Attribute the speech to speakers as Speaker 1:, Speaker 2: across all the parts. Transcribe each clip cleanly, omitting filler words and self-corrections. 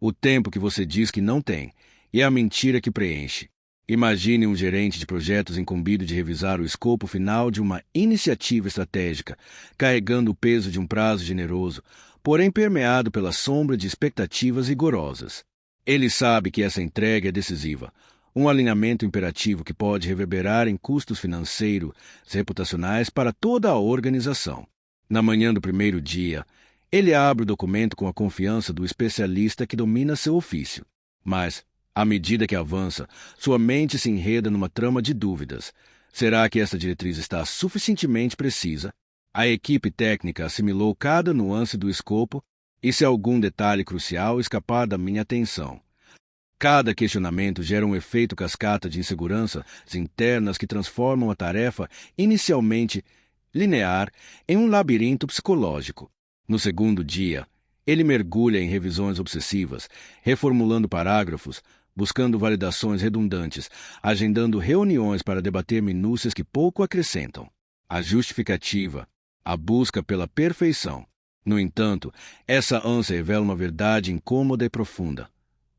Speaker 1: o tempo que você diz que não tem, e a mentira que preenche. Imagine um gerente de projetos incumbido de revisar o escopo final de uma iniciativa estratégica, carregando o peso de um prazo generoso, porém permeado pela sombra de expectativas rigorosas. Ele sabe que essa entrega é decisiva, um alinhamento imperativo que pode reverberar em custos financeiros e reputacionais para toda a organização. Na manhã do primeiro dia, ele abre o documento com a confiança do especialista que domina seu ofício. Mas, à medida que avança, sua mente se enreda numa trama de dúvidas. Será que essa diretriz está suficientemente precisa? A equipe técnica assimilou cada nuance do escopo e se algum detalhe crucial escapar da minha atenção. Cada questionamento gera um efeito cascata de inseguranças internas que transformam a tarefa inicialmente linear em um labirinto psicológico. No segundo dia, ele mergulha em revisões obsessivas, reformulando parágrafos, buscando validações redundantes, agendando reuniões para debater minúcias que pouco acrescentam. A justificativa, a busca pela perfeição. No entanto, essa ânsia revela uma verdade incômoda e profunda.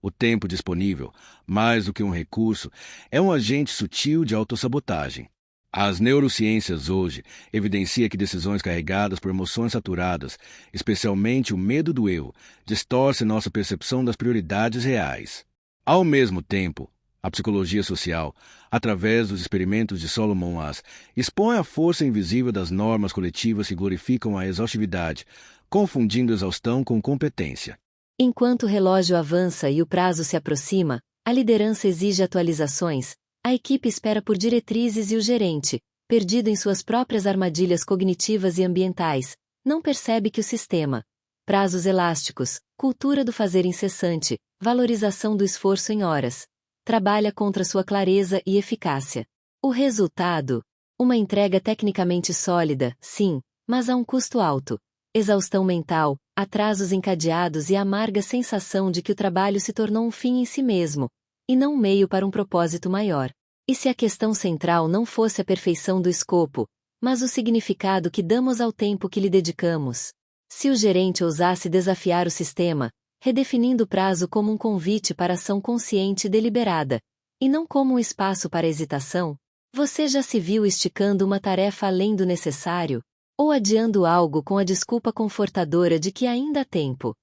Speaker 1: O tempo disponível, mais do que um recurso, é um agente sutil de autossabotagem. As neurociências hoje evidenciam que decisões carregadas por emoções saturadas, especialmente o medo do erro, distorcem nossa percepção das prioridades reais. Ao mesmo tempo, a psicologia social, através dos experimentos de Solomon Asch, expõe a força invisível das normas coletivas que glorificam a exaustividade, confundindo exaustão com competência.
Speaker 2: Enquanto o relógio avança e o prazo se aproxima, a liderança exige atualizações, a equipe espera por diretrizes e o gerente, perdido em suas próprias armadilhas cognitivas e ambientais, não percebe que o sistema, prazos elásticos, cultura do fazer incessante, valorização do esforço em horas, trabalha contra sua clareza e eficácia. O resultado? Uma entrega tecnicamente sólida, sim, mas a um custo alto. Exaustão mental, atrasos encadeados e a amarga sensação de que o trabalho se tornou um fim em si mesmo, e não um meio para um propósito maior. E se a questão central não fosse a perfeição do escopo, mas o significado que damos ao tempo que lhe dedicamos? Se o gerente ousasse desafiar o sistema, redefinindo o prazo como um convite para ação consciente e deliberada, e não como um espaço para hesitação, você já se viu esticando uma tarefa além do necessário? Ou adiando algo com a desculpa confortadora de que ainda há tempo?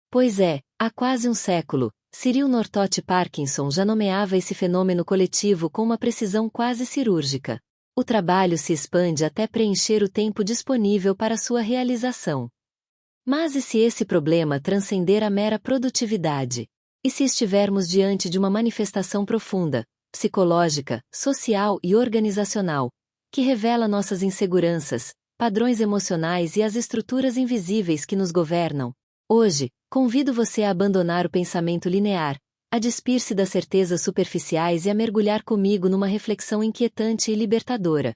Speaker 2: Pois é, há quase um século, Cyril Northout Parkinson já nomeava esse fenômeno coletivo com uma precisão quase cirúrgica. O trabalho se expande até preencher o tempo disponível para sua realização. Mas e se esse problema transcender a mera produtividade? E se estivermos diante de uma manifestação profunda, psicológica, social e organizacional, que revela nossas inseguranças, padrões emocionais e as estruturas invisíveis que nos governam? Hoje, convido você a abandonar o pensamento linear, a despir-se das certezas superficiais e a mergulhar comigo numa reflexão inquietante e libertadora.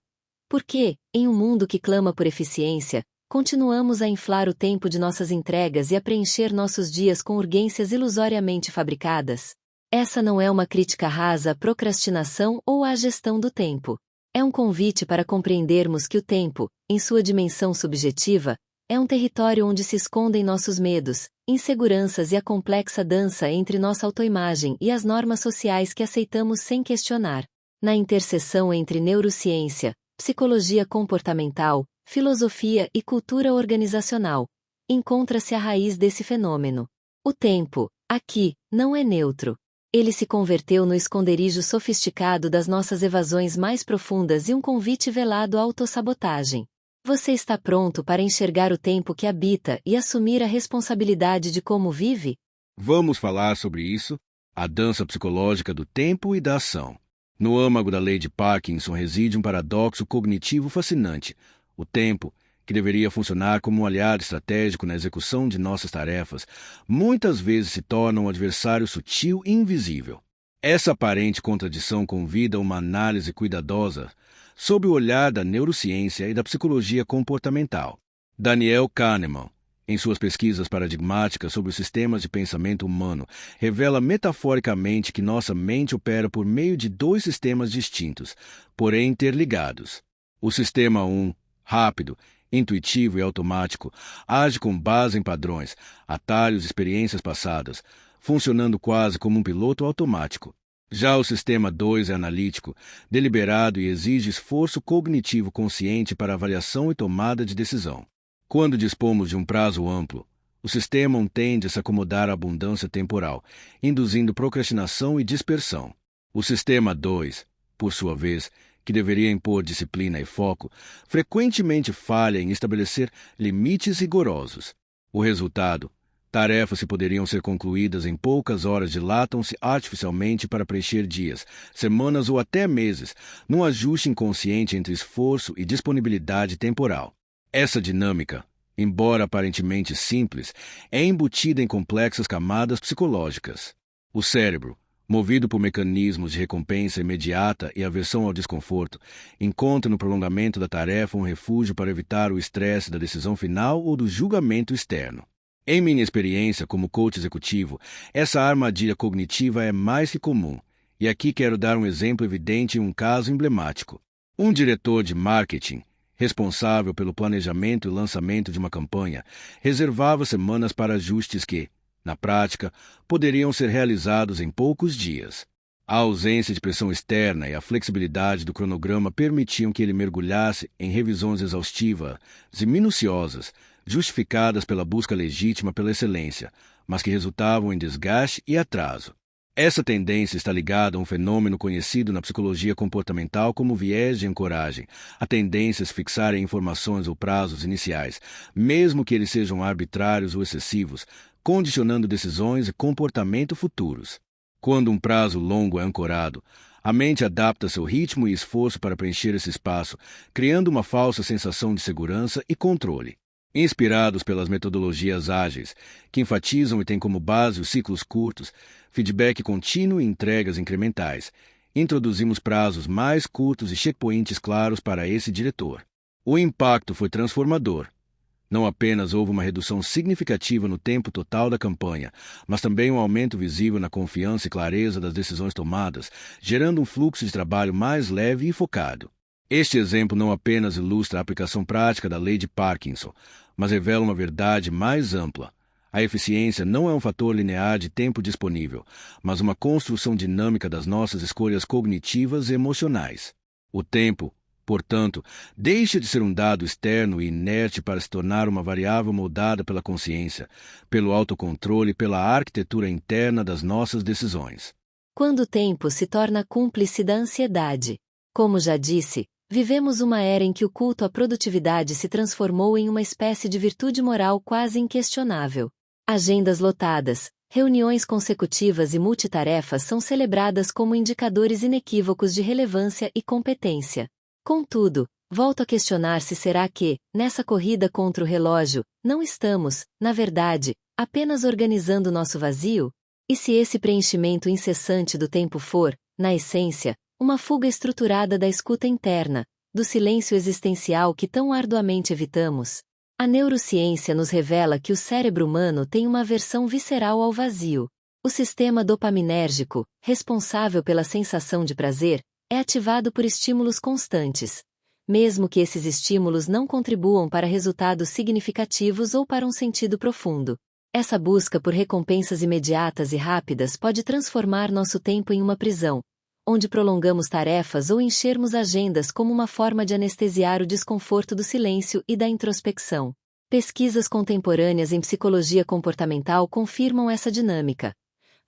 Speaker 2: Porque, em um mundo que clama por eficiência, continuamos a inflar o tempo de nossas entregas e a preencher nossos dias com urgências ilusoriamente fabricadas? Essa não é uma crítica rasa à procrastinação ou à gestão do tempo. É um convite para compreendermos que o tempo, em sua dimensão subjetiva, é um território onde se escondem nossos medos, inseguranças e a complexa dança entre nossa autoimagem e as normas sociais que aceitamos sem questionar. Na interseção entre neurociência, psicologia comportamental, filosofia e cultura organizacional, encontra-se a raiz desse fenômeno. O tempo, aqui, não é neutro. Ele se converteu no esconderijo sofisticado das nossas evasões mais profundas e um convite velado à autossabotagem. Você está pronto para enxergar o tempo que habita e assumir a responsabilidade de como vive?
Speaker 1: Vamos falar sobre isso, a dança psicológica do tempo e da ação. No âmago da lei de Parkinson reside um paradoxo cognitivo fascinante. O tempo, que deveria funcionar como um aliado estratégico na execução de nossas tarefas, muitas vezes se torna um adversário sutil e invisível. Essa aparente contradição convida a uma análise cuidadosa sob o olhar da neurociência e da psicologia comportamental. Daniel Kahneman, em suas pesquisas paradigmáticas sobre os sistemas de pensamento humano, revela metaforicamente que nossa mente opera por meio de dois sistemas distintos, porém interligados. O sistema 1, rápido, intuitivo e automático, age com base em padrões, atalhos e experiências passadas, funcionando quase como um piloto automático. Já o sistema 2 é analítico, deliberado e exige esforço cognitivo consciente para avaliação e tomada de decisão. Quando dispomos de um prazo amplo, o sistema 1 tende a se acomodar à abundância temporal, induzindo procrastinação e dispersão. O sistema 2, por sua vez, que deveria impor disciplina e foco, frequentemente falha em estabelecer limites rigorosos. O resultado: tarefas que poderiam ser concluídas em poucas horas dilatam-se artificialmente para preencher dias, semanas ou até meses, num ajuste inconsciente entre esforço e disponibilidade temporal. Essa dinâmica, embora aparentemente simples, é embutida em complexas camadas psicológicas. O cérebro, movido por mecanismos de recompensa imediata e aversão ao desconforto, encontra no prolongamento da tarefa um refúgio para evitar o estresse da decisão final ou do julgamento externo. Em minha experiência como coach executivo, essa armadilha cognitiva é mais que comum, e aqui quero dar um exemplo evidente em um caso emblemático. Um diretor de marketing, responsável pelo planejamento e lançamento de uma campanha, reservava semanas para ajustes que, na prática, poderiam ser realizados em poucos dias. A ausência de pressão externa e a flexibilidade do cronograma permitiam que ele mergulhasse em revisões exaustivas e minuciosas, justificadas pela busca legítima pela excelência, mas que resultavam em desgaste e atraso. Essa tendência está ligada a um fenômeno conhecido na psicologia comportamental como viés de ancoragem, a tendência a se fixar em informações ou prazos iniciais, mesmo que eles sejam arbitrários ou excessivos, condicionando decisões e comportamento futuros. Quando um prazo longo é ancorado, a mente adapta seu ritmo e esforço para preencher esse espaço, criando uma falsa sensação de segurança e controle. Inspirados pelas metodologias ágeis, que enfatizam e têm como base os ciclos curtos, feedback contínuo e entregas incrementais, introduzimos prazos mais curtos e checkpoints claros para esse diretor. O impacto foi transformador. Não apenas houve uma redução significativa no tempo total da campanha, mas também um aumento visível na confiança e clareza das decisões tomadas, gerando um fluxo de trabalho mais leve e focado. Este exemplo não apenas ilustra a aplicação prática da lei de Parkinson, mas revela uma verdade mais ampla. A eficiência não é um fator linear de tempo disponível, mas uma construção dinâmica das nossas escolhas cognitivas e emocionais. O tempo, portanto, deixa de ser um dado externo e inerte para se tornar uma variável moldada pela consciência, pelo autocontrole e pela arquitetura interna das nossas decisões.
Speaker 2: Quando o tempo se torna cúmplice da ansiedade. Como já disse, vivemos uma era em que o culto à produtividade se transformou em uma espécie de virtude moral quase inquestionável. Agendas lotadas, reuniões consecutivas e multitarefas são celebradas como indicadores inequívocos de relevância e competência. Contudo, volto a questionar se será que, nessa corrida contra o relógio, não estamos, na verdade, apenas organizando nosso vazio? E se esse preenchimento incessante do tempo for, na essência, uma fuga estruturada da escuta interna, do silêncio existencial que tão arduamente evitamos? A neurociência nos revela que o cérebro humano tem uma aversão visceral ao vazio. O sistema dopaminérgico, responsável pela sensação de prazer, é ativado por estímulos constantes. Mesmo que esses estímulos não contribuam para resultados significativos ou para um sentido profundo. Essa busca por recompensas imediatas e rápidas pode transformar nosso tempo em uma prisão, onde prolongamos tarefas ou enchermos agendas como uma forma de anestesiar o desconforto do silêncio e da introspecção. Pesquisas contemporâneas em psicologia comportamental confirmam essa dinâmica.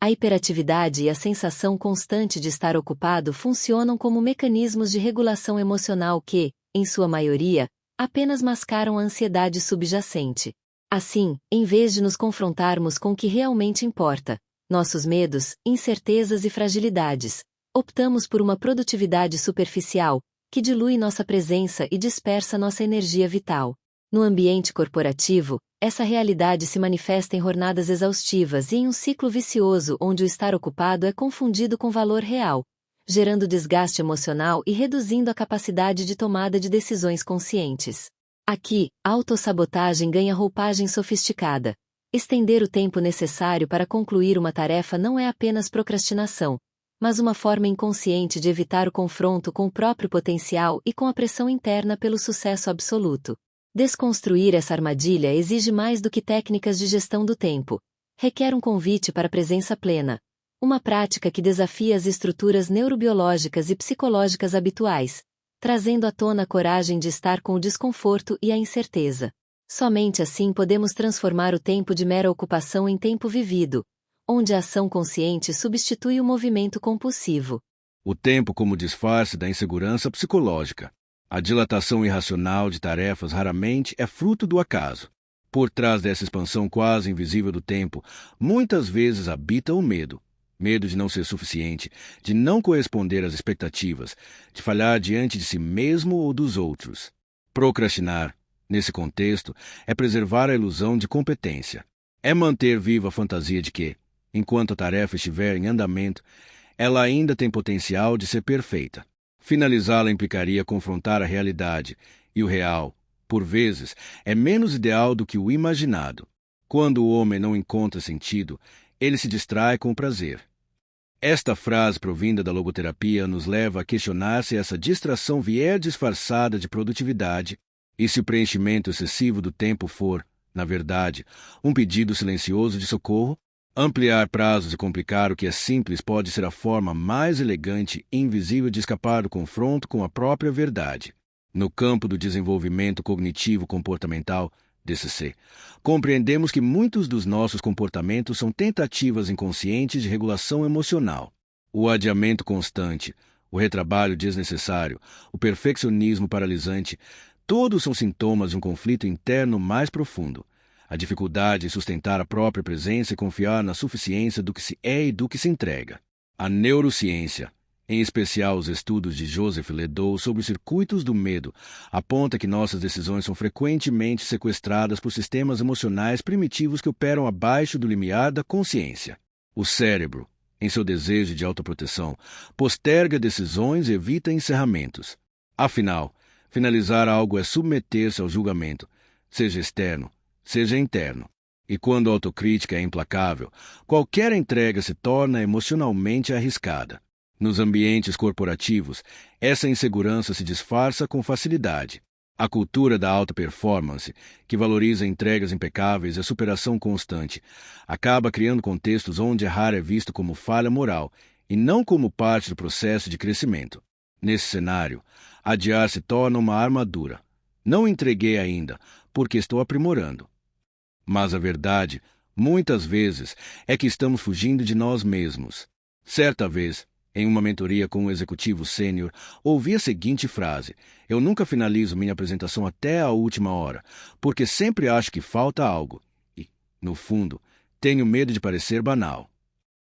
Speaker 2: A hiperatividade e a sensação constante de estar ocupado funcionam como mecanismos de regulação emocional que, em sua maioria, apenas mascaram a ansiedade subjacente. Assim, em vez de nos confrontarmos com o que realmente importa, nossos medos, incertezas e fragilidades, optamos por uma produtividade superficial, que dilui nossa presença e dispersa nossa energia vital. No ambiente corporativo, essa realidade se manifesta em jornadas exaustivas e em um ciclo vicioso onde o estar ocupado é confundido com valor real, gerando desgaste emocional e reduzindo a capacidade de tomada de decisões conscientes. Aqui, a autossabotagem ganha roupagem sofisticada. Estender o tempo necessário para concluir uma tarefa não é apenas procrastinação, mas uma forma inconsciente de evitar o confronto com o próprio potencial e com a pressão interna pelo sucesso absoluto. Desconstruir essa armadilha exige mais do que técnicas de gestão do tempo. requer um convite para a presença plena, uma prática que desafia as estruturas neurobiológicas e psicológicas habituais, trazendo à tona a coragem de estar com o desconforto e a incerteza. Somente assim podemos transformar o tempo de mera ocupação em tempo vivido, onde a ação consciente substitui o movimento compulsivo.
Speaker 1: O tempo como disfarce da insegurança psicológica. A dilatação irracional de tarefas raramente é fruto do acaso. Por trás dessa expansão quase invisível do tempo, muitas vezes habita o medo. Medo de não ser suficiente, de não corresponder às expectativas, de falhar diante de si mesmo ou dos outros. Procrastinar, nesse contexto, é preservar a ilusão de competência. É manter viva a fantasia de que, enquanto a tarefa estiver em andamento, ela ainda tem potencial de ser perfeita. Finalizá-la implicaria confrontar a realidade, e o real, por vezes, é menos ideal do que o imaginado. Quando o homem não encontra sentido, ele se distrai com o prazer. Esta frase provinda da logoterapia nos leva a questionar se essa distração vier disfarçada de produtividade e se o preenchimento excessivo do tempo for, na verdade, um pedido silencioso de socorro. Ampliar prazos e complicar o que é simples pode ser a forma mais elegante e invisível de escapar do confronto com a própria verdade. No campo do desenvolvimento cognitivo-comportamental, DCC, compreendemos que muitos dos nossos comportamentos são tentativas inconscientes de regulação emocional. O adiamento constante, o retrabalho desnecessário, o perfeccionismo paralisante, todos são sintomas de um conflito interno mais profundo. A dificuldade em sustentar a própria presença e confiar na suficiência do que se é e do que se entrega. A neurociência, em especial os estudos de Joseph Ledoux sobre os circuitos do medo, aponta que nossas decisões são frequentemente sequestradas por sistemas emocionais primitivos que operam abaixo do limiar da consciência. O cérebro, em seu desejo de autoproteção, posterga decisões e evita encerramentos. Afinal, finalizar algo é submeter-se ao julgamento, seja externo, seja interno. E quando a autocrítica é implacável, qualquer entrega se torna emocionalmente arriscada. Nos ambientes corporativos, essa insegurança se disfarça com facilidade. A cultura da alta performance, que valoriza entregas impecáveis e a superação constante, acaba criando contextos onde errar é visto como falha moral e não como parte do processo de crescimento. Nesse cenário, adiar se torna uma armadura. Não entreguei ainda, porque estou aprimorando. Mas a verdade, muitas vezes, é que estamos fugindo de nós mesmos. Certa vez, em uma mentoria com um executivo sênior, ouvi a seguinte frase: "Eu nunca finalizo minha apresentação até a última hora, porque sempre acho que falta algo. E, no fundo, tenho medo de parecer banal."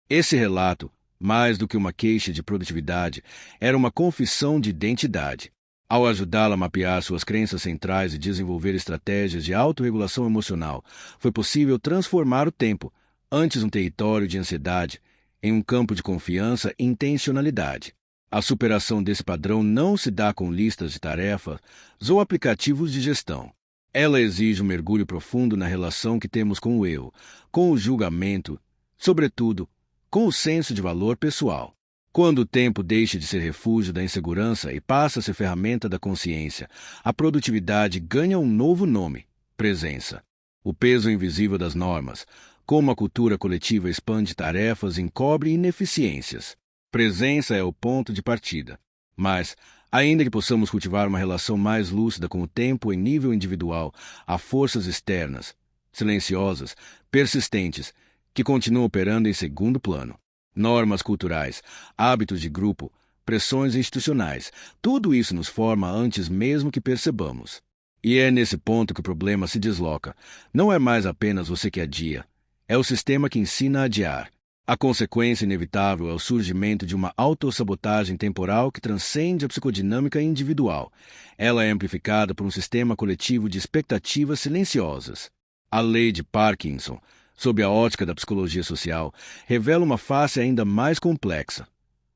Speaker 1: Esse relato, mais do que uma queixa de produtividade, era uma confissão de identidade. Ao ajudá-la a mapear suas crenças centrais e desenvolver estratégias de autorregulação emocional, foi possível transformar o tempo, antes um território de ansiedade, em um campo de confiança e intencionalidade. A superação desse padrão não se dá com listas de tarefas ou aplicativos de gestão. Ela exige um mergulho profundo na relação que temos com o eu, com o julgamento, sobretudo, com o senso de valor pessoal. Quando o tempo deixa de ser refúgio da insegurança e passa a ser ferramenta da consciência, a produtividade ganha um novo nome: presença. O peso invisível das normas, como a cultura coletiva expande tarefas e encobre ineficiências. Presença é o ponto de partida. Mas, ainda que possamos cultivar uma relação mais lúcida com o tempo em nível individual, há forças externas, silenciosas, persistentes, que continuam operando em segundo plano. Normas culturais, hábitos de grupo, pressões institucionais, tudo isso nos forma antes mesmo que percebamos. E é nesse ponto que o problema se desloca. Não é mais apenas você que adia. É o sistema que ensina a adiar. A consequência inevitável é o surgimento de uma autossabotagem temporal que transcende a psicodinâmica individual. Ela é amplificada por um sistema coletivo de expectativas silenciosas. A lei de Parkinson, sob a ótica da psicologia social, revela uma face ainda mais complexa.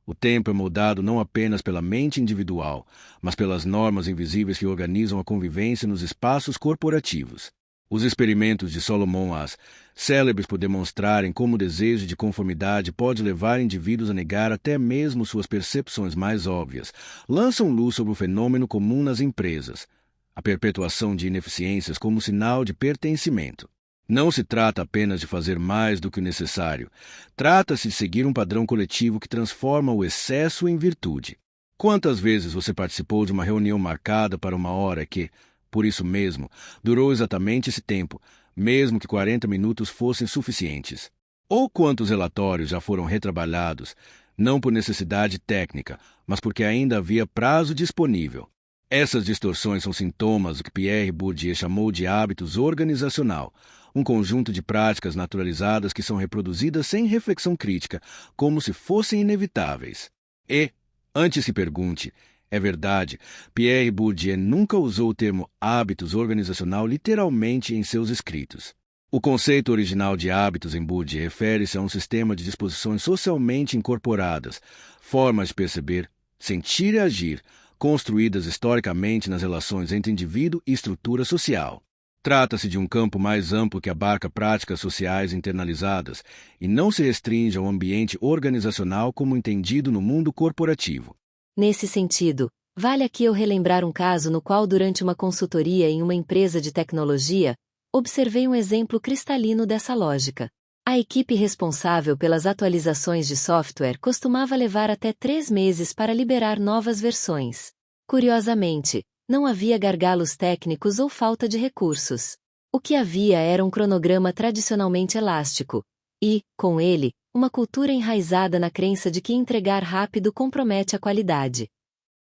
Speaker 1: O tempo é moldado não apenas pela mente individual, mas pelas normas invisíveis que organizam a convivência nos espaços corporativos. Os experimentos de Solomon Asch, célebres por demonstrarem como o desejo de conformidade pode levar indivíduos a negar até mesmo suas percepções mais óbvias, lançam luz sobre o fenômeno comum nas empresas: a perpetuação de ineficiências como sinal de pertencimento. Não se trata apenas de fazer mais do que o necessário. Trata-se de seguir um padrão coletivo que transforma o excesso em virtude. Quantas vezes você participou de uma reunião marcada para 1 hora que, por isso mesmo, durou exatamente esse tempo, mesmo que 40 minutos fossem suficientes? Ou quantos relatórios já foram retrabalhados, não por necessidade técnica, mas porque ainda havia prazo disponível? Essas distorções são sintomas do que Pierre Bourdieu chamou de hábitos organizacional, um conjunto de práticas naturalizadas que são reproduzidas sem reflexão crítica, como se fossem inevitáveis. E, antes se pergunte, é verdade, Pierre Bourdieu nunca usou o termo hábitos organizacional literalmente em seus escritos. O conceito original de hábitos em Bourdieu refere-se a um sistema de disposições socialmente incorporadas, formas de perceber, sentir e agir, construídas historicamente nas relações entre indivíduo e estrutura social. Trata-se de um campo mais amplo que abarca práticas sociais internalizadas e não se restringe ao ambiente organizacional como entendido no mundo corporativo.
Speaker 2: Nesse sentido, vale aqui eu relembrar um caso no qual, durante uma consultoria em uma empresa de tecnologia, observei um exemplo cristalino dessa lógica. A equipe responsável pelas atualizações de software costumava levar até 3 meses para liberar novas versões. Curiosamente, não havia gargalos técnicos ou falta de recursos. O que havia era um cronograma tradicionalmente elástico e, com ele, uma cultura enraizada na crença de que entregar rápido compromete a qualidade.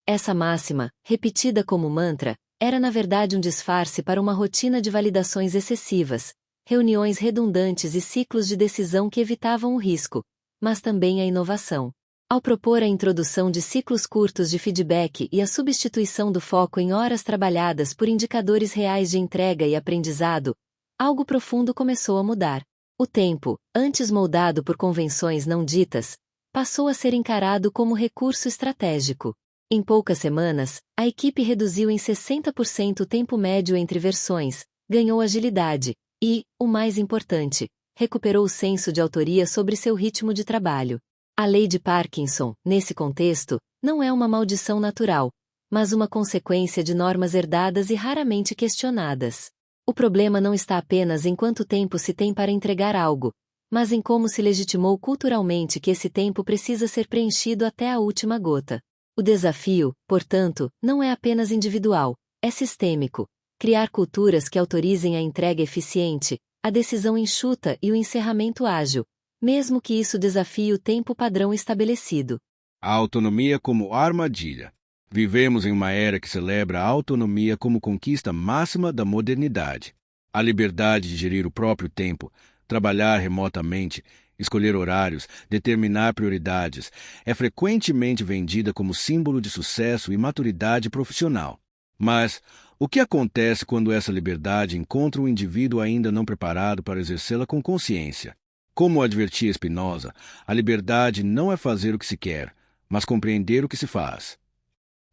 Speaker 2: Essa máxima, repetida como mantra, era na verdade um disfarce para uma rotina de validações excessivas, reuniões redundantes e ciclos de decisão que evitavam o risco, mas também a inovação. Ao propor a introdução de ciclos curtos de feedback e a substituição do foco em horas trabalhadas por indicadores reais de entrega e aprendizado, algo profundo começou a mudar. O tempo, antes moldado por convenções não ditas, passou a ser encarado como recurso estratégico. Em poucas semanas, a equipe reduziu em 60% o tempo médio entre versões, ganhou agilidade e, o mais importante, recuperou o senso de autoria sobre seu ritmo de trabalho. A lei de Parkinson, nesse contexto, não é uma maldição natural, mas uma consequência de normas herdadas e raramente questionadas. O problema não está apenas em quanto tempo se tem para entregar algo, mas em como se legitimou culturalmente que esse tempo precisa ser preenchido até a última gota. O desafio, portanto, não é apenas individual, é sistêmico. Criar culturas que autorizem a entrega eficiente, a decisão enxuta e o encerramento ágil, mesmo que isso desafie o tempo padrão estabelecido.
Speaker 1: A autonomia como armadilha. Vivemos em uma era que celebra a autonomia como conquista máxima da modernidade. A liberdade de gerir o próprio tempo, trabalhar remotamente, escolher horários, determinar prioridades, é frequentemente vendida como símbolo de sucesso e maturidade profissional. Mas o que acontece quando essa liberdade encontra um indivíduo ainda não preparado para exercê-la com consciência? Como advertia Spinoza, a liberdade não é fazer o que se quer, mas compreender o que se faz.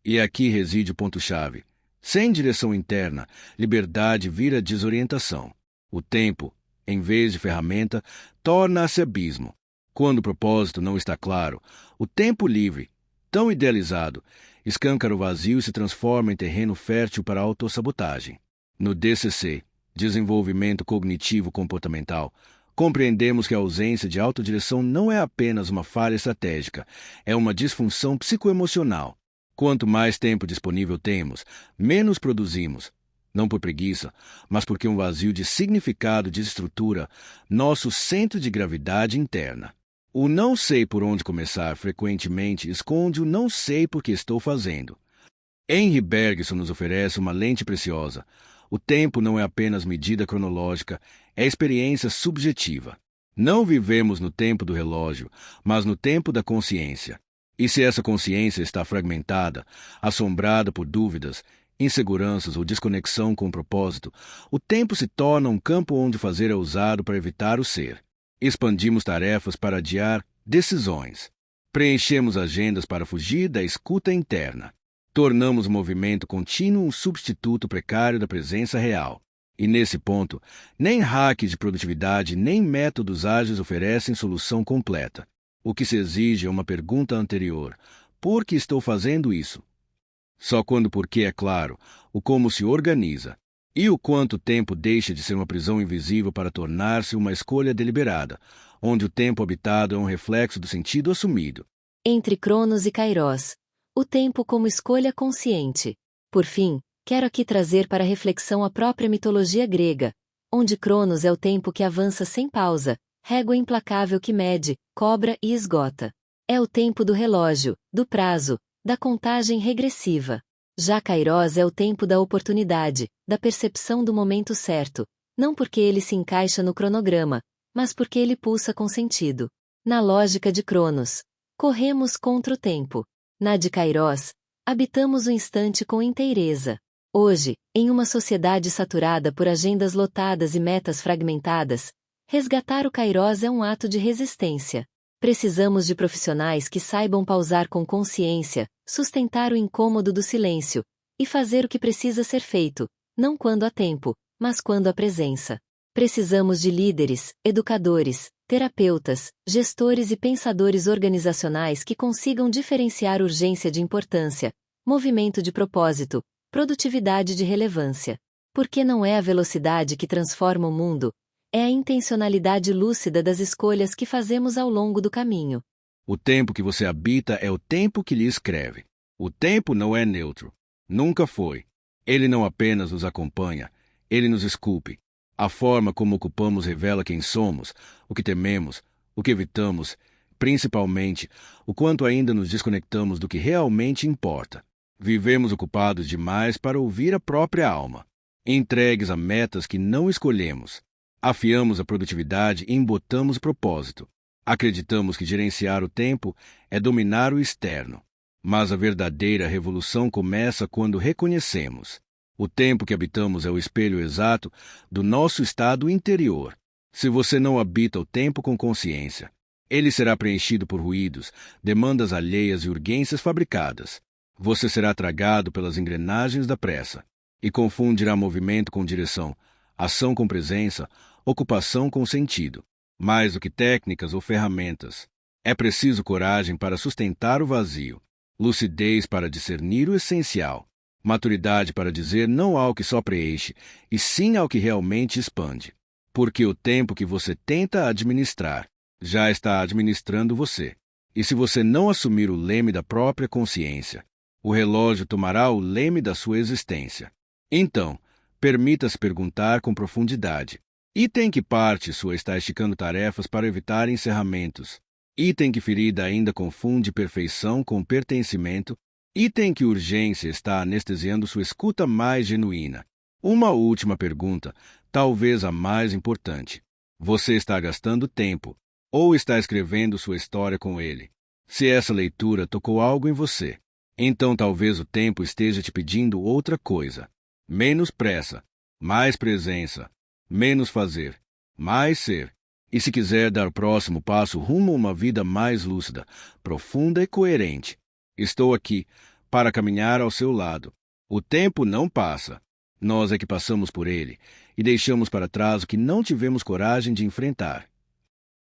Speaker 1: E aqui reside o ponto-chave. Sem direção interna, liberdade vira desorientação. O tempo, em vez de ferramenta, torna-se abismo. Quando o propósito não está claro, o tempo livre, tão idealizado, escâncara o vazio e se transforma em terreno fértil para a autossabotagem. No DCC, Desenvolvimento Cognitivo Comportamental, compreendemos que a ausência de autodireção não é apenas uma falha estratégica, é uma disfunção psicoemocional. Quanto mais tempo disponível temos, menos produzimos, não por preguiça, mas porque um vazio de significado desestrutura nosso centro de gravidade interna. O não sei por onde começar frequentemente esconde o não sei por que estou fazendo. Henry Bergson nos oferece uma lente preciosa. O tempo não é apenas medida cronológica, é experiência subjetiva. Não vivemos no tempo do relógio, mas no tempo da consciência. E se essa consciência está fragmentada, assombrada por dúvidas, inseguranças ou desconexão com o propósito, o tempo se torna um campo onde fazer é usado para evitar o ser. Expandimos tarefas para adiar decisões. Preenchemos agendas para fugir da escuta interna. Tornamos o movimento contínuo um substituto precário da presença real. E nesse ponto, nem hack de produtividade nem métodos ágeis oferecem solução completa. O que se exige é uma pergunta anterior: por que estou fazendo isso? Só quando o porquê é claro, o como se organiza. E o quanto o tempo deixa de ser uma prisão invisível para tornar-se uma escolha deliberada, onde o tempo habitado é um reflexo do sentido assumido.
Speaker 2: Entre Cronos e Kairos, o tempo como escolha consciente. Por fim, quero aqui trazer para reflexão a própria mitologia grega, onde Cronos é o tempo que avança sem pausa, régua implacável que mede, cobra e esgota. É o tempo do relógio, do prazo, da contagem regressiva. Já Kairos é o tempo da oportunidade, da percepção do momento certo, não porque ele se encaixa no cronograma, mas porque ele pulsa com sentido. Na lógica de Cronos, corremos contra o tempo. Na de Kairos, habitamos o instante com inteireza. Hoje, em uma sociedade saturada por agendas lotadas e metas fragmentadas, resgatar o Kairos é um ato de resistência. Precisamos de profissionais que saibam pausar com consciência, sustentar o incômodo do silêncio, e fazer o que precisa ser feito, não quando há tempo, mas quando há presença. Precisamos de líderes, educadores, terapeutas, gestores e pensadores organizacionais que consigam diferenciar urgência de importância, movimento de propósito, produtividade de relevância. Porque não é a velocidade que transforma o mundo, é a intencionalidade lúcida das escolhas que fazemos ao longo do caminho.
Speaker 1: O tempo que você habita é o tempo que lhe escreve. O tempo não é neutro. Nunca foi. Ele não apenas nos acompanha, ele nos esculpe. A forma como ocupamos revela quem somos, o que tememos, o que evitamos, principalmente, o quanto ainda nos desconectamos do que realmente importa. Vivemos ocupados demais para ouvir a própria alma, entregues a metas que não escolhemos. Afiamos a produtividade e embotamos o propósito. Acreditamos que gerenciar o tempo é dominar o externo. Mas a verdadeira revolução começa quando reconhecemos. O tempo que habitamos é o espelho exato do nosso estado interior. Se você não habita o tempo com consciência, ele será preenchido por ruídos, demandas alheias e urgências fabricadas. Você será tragado pelas engrenagens da pressa e confundirá movimento com direção, ação com presença, ocupação com sentido. Mais do que técnicas ou ferramentas, é preciso coragem para sustentar o vazio, lucidez para discernir o essencial, maturidade para dizer não ao que só preenche, e sim ao que realmente expande. Porque o tempo que você tenta administrar já está administrando você. E se você não assumir o leme da própria consciência, o relógio tomará o leme da sua existência. Então, permita-se perguntar com profundidade. Item que parte sua está esticando tarefas para evitar encerramentos. Item que ferida ainda confunde perfeição com pertencimento. Item que urgência está anestesiando sua escuta mais genuína. Uma última pergunta, talvez a mais importante. Você está gastando tempo, ou está escrevendo sua história com ele? Se essa leitura tocou algo em você, então talvez o tempo esteja te pedindo outra coisa. Menos pressa, mais presença, menos fazer, mais ser. E se quiser dar o próximo passo rumo a uma vida mais lúcida, profunda e coerente, estou aqui para caminhar ao seu lado. O tempo não passa. Nós é que passamos por ele e deixamos para trás o que não tivemos coragem de enfrentar.